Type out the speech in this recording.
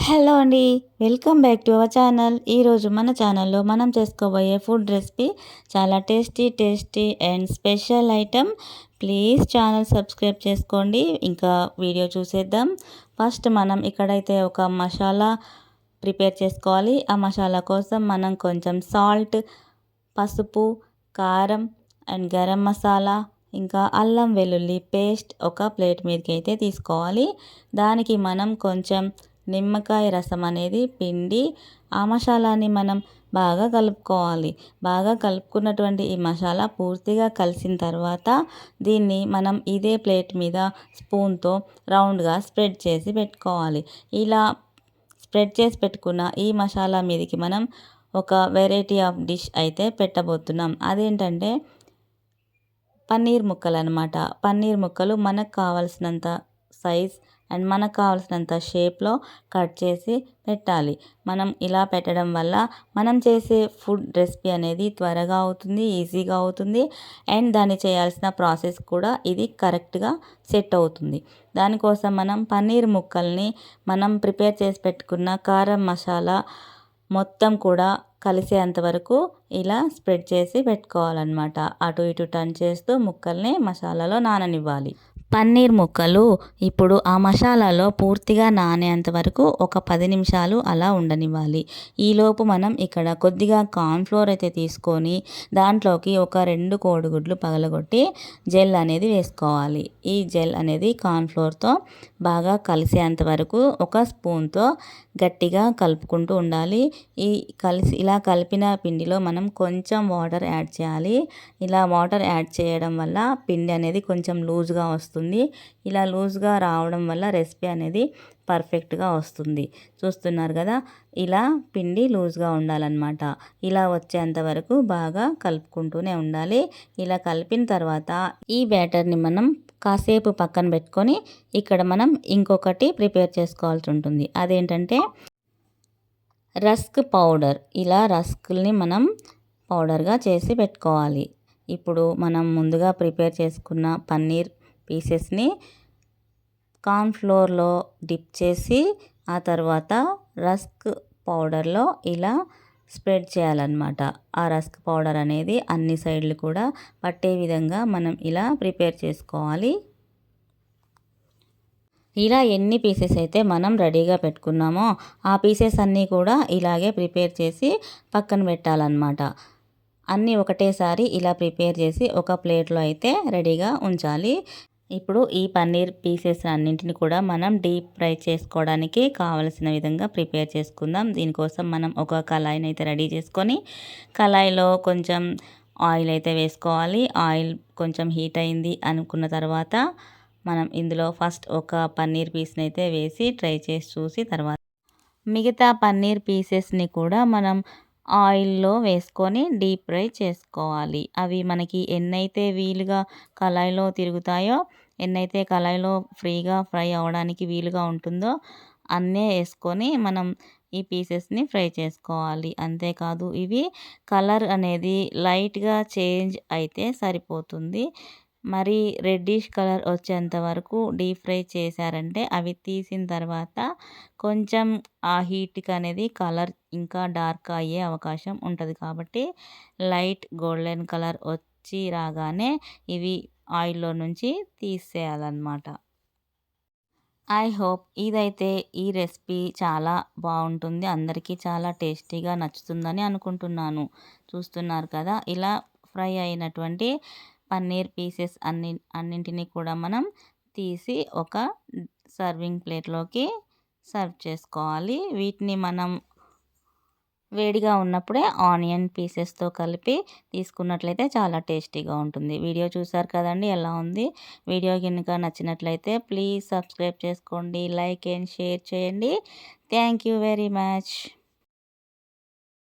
Hello అండి. Welcome back to our channel. ఈరోజు మన ఛానల్‌లో మనం చేసుకోబోయే ఫుడ్ రెసిపీ చాలా tasty and special item. Please channel subscribe చేసుకోండి. ఇంకా వీడియో చూసేద్దాం. ఫస్ట్ మనం ఇక్కడైతే ఒక మసాలా ప్రిపేర్ చేసుకోవాలి. ఆ మసాలా కోసం మనం కొంచెం సాల్ట్, పసుపు, కారం అండ్ గరం మసాలా, ఇంకా అల్లం వెల్లుల్లి పేస్ట్ ఒక ప్లేట్ మీదకి అయితే తీసుకోవాలి. దానికి మనం కొంచెం నిమ్మకాయ రసం అనేది పిండి ఆ మసాలాని మనం బాగా కలుపుకోవాలి. బాగా కలుపుకున్నటువంటి ఈ మసాలా పూర్తిగా కలిసిన తర్వాత దీన్ని మనం ఇదే ప్లేట్ మీద స్పూన్తో రౌండ్గా స్ప్రెడ్ చేసి పెట్టుకోవాలి. ఇలా స్ప్రెడ్ చేసి పెట్టుకున్న ఈ మసాలా మీదకి మనం ఒక వెరైటీ ఆఫ్ డిష్ అయితే పెట్టబోతున్నాం. అదేంటంటే పన్నీర్ ముక్కలు అనమాట. పన్నీర్ ముక్కలు మనకు కావాల్సినంత సైజ్ అండ్ మనకు కావాల్సినంత షేప్లో కట్ చేసి పెట్టాలి. మనం ఇలా పెట్టడం వల్ల మనం చేసే ఫుడ్ రెసిపీ అనేది త్వరగా అవుతుంది, ఈజీగా అవుతుంది అండ్ దాన్ని చేయాల్సిన ప్రాసెస్ కూడా ఇది కరెక్ట్గా సెట్ అవుతుంది. దానికోసం మనం పన్నీర్ ముక్కల్ని మనం ప్రిపేర్ చేసి పెట్టుకున్న కారం మసాలా మొత్తం కూడా కలిసేంత వరకు ఇలా స్ప్రెడ్ చేసి పెట్టుకోవాలన్నమాట. అటు ఇటు టర్న్ చేస్తూ ముక్కల్ని మసాలాలో నాననివ్వాలి. పన్నీర్ ముక్కలు ఇప్పుడు ఆ మసాలాలో పూర్తిగా నానేంత వరకు ఒక 10 నిమిషాలు అలా ఉండనివ్వాలి. ఈలోపు మనం ఇక్కడ కొద్దిగా కార్న్‌ఫ్లోర్ అయితే తీసుకొని దాంట్లోకి ఒక 2 కోడిగుడ్లు పగలగొట్టి జెల్ అనేది వేసుకోవాలి. ఈ జెల్ అనేది కార్న్‌ఫ్లోర్‌తో బాగా కలిసేంత వరకు ఒక స్పూన్‌తో గట్టిగా కలుపుకుంటూ ఉండాలి. ఇలా కలిపిన పిండిలో మనం కొంచెం వాటర్ యాడ్ చేయాలి. ఇలా వాటర్ యాడ్ చేయడం వల్ల పిండి అనేది కొంచెం లూజ్గా వస్తుంది. ఇలా లూజ్గా రావడం వల్ల రెసిపీ అనేది పర్ఫెక్ట్గా వస్తుంది. చూస్తున్నారు కదా, ఇలా పిండి లూజ్గా ఉండాలన్నమాట. ఇలా వచ్చేంత వరకు బాగా కలుపుకుంటూనే ఉండాలి. ఇలా కలిపిన తర్వాత ఈ బ్యాటర్ని మనం కాసేపు పక్కన పెట్టుకొని ఇక్కడ మనం ఇంకొకటి ప్రిపేర్ చేసుకోవాల్సి ఉంటుంది. అదేంటంటే రస్క్ పౌడర్. ఇలా రస్క్ని మనం పౌడర్గా చేసి పెట్టుకోవాలి. ఇప్పుడు మనం ముందుగా ప్రిపేర్ చేసుకున్న పన్నీర్ పీసెస్ని కార్న్‌ఫ్లోర్‌లో డిప్ చేసి ఆ తర్వాత రస్క్ పౌడర్లో ఇలా స్ప్రెడ్ చేయాలన్నమాట. ఆ రస్క్ పౌడర్ అనేది అన్ని సైడ్లు కూడా పట్టే విధంగా మనం ఇలా ప్రిపేర్ చేసుకోవాలి. ఇలా ఎన్ని పీసెస్ అయితే మనం రెడీగా పెట్టుకున్నామో ఆ పీసెస్ అన్నీ కూడా ఇలాగే ప్రిపేర్ చేసి పక్కన పెట్టాలన్నమాట. అన్నీ ఒకటేసారి ఇలా ప్రిపేర్ చేసి ఒక ప్లేట్లో అయితే రెడీగా ఉంచాలి. ఇప్పుడు ఈ పన్నీర్ పీసెస్ అన్నింటిని కూడా మనం డీప్ ఫ్రై చేసుకోవడానికి కావలసిన విధంగా ప్రిపేర్ చేసుకుందాం. దీనికోసం మనం ఒక కళాయిని అయితే రెడీ చేసుకొని కళాయిలో కొంచెం ఆయిల్ అయితే వేసుకోవాలి. ఆయిల్ కొంచెం హీట్ అయింది అనుకున్న తర్వాత మనం ఇందులో ఫస్ట్ ఒక పన్నీర్ పీస్ని అయితే వేసి ట్రై చేసి చూసి తర్వాత మిగతా పన్నీర్ పీసెస్ని కూడా మనం ఆయిల్లో వేసుకొని డీప్ ఫ్రై చేసుకోవాలి. అవి మనకి ఎన్నైతే వీలుగా కళాయిలో తిరుగుతాయో, ఎన్నైతే కళాయిలో ఫ్రీగా ఫ్రై అవ్వడానికి వీలుగా ఉంటుందో అన్నే వేసుకొని మనం ఈ పీసెస్ని ఫ్రై చేసుకోవాలి. అంతేకాదు ఇవి కలర్ అనేది లైట్గా చేంజ్ అయితే సరిపోతుంది. మరి రెడ్డిష్ కలర్ వచ్చేంత వరకు డీప్ ఫ్రై చేశారంటే అవి తీసిన తర్వాత కొంచెం ఆ హీట్కి అనేది కలర్ ఇంకా డార్క్ అయ్యే అవకాశం ఉంటుంది. కాబట్టి లైట్ గోల్డెన్ కలర్ వచ్చి రాగానే ఇవి ఆయిల్లో నుంచి తీసేయాలన్నమాట. ఐ హోప్ ఇదైతే ఈ రెసిపీ చాలా బాగుంటుంది. అందరికీ చాలా టేస్టీగా నచ్చుతుందని అనుకుంటున్నాను. చూస్తున్నారు కదా, ఇలా ఫ్రై అయినటువంటి పన్నీర్ పీసెస్ అన్నింటినీ కూడా మనం తీసి ఒక సర్వింగ్ ప్లేట్లోకి సర్వ్ చేసుకోవాలి. వీటిని మనం వేడిగా ఉన్నప్పుడే ఆనియన్ పీసెస్తో కలిపి తీసుకున్నట్లయితే చాలా టేస్టీగా ఉంటుంది. వీడియో చూసారు కదండి ఎలా ఉంది. వీడియో కనుక నచ్చినట్లయితే ప్లీజ్ సబ్స్క్రైబ్ చేసుకోండి, లైక్ అండ్ షేర్ చేయండి. Thank you very much.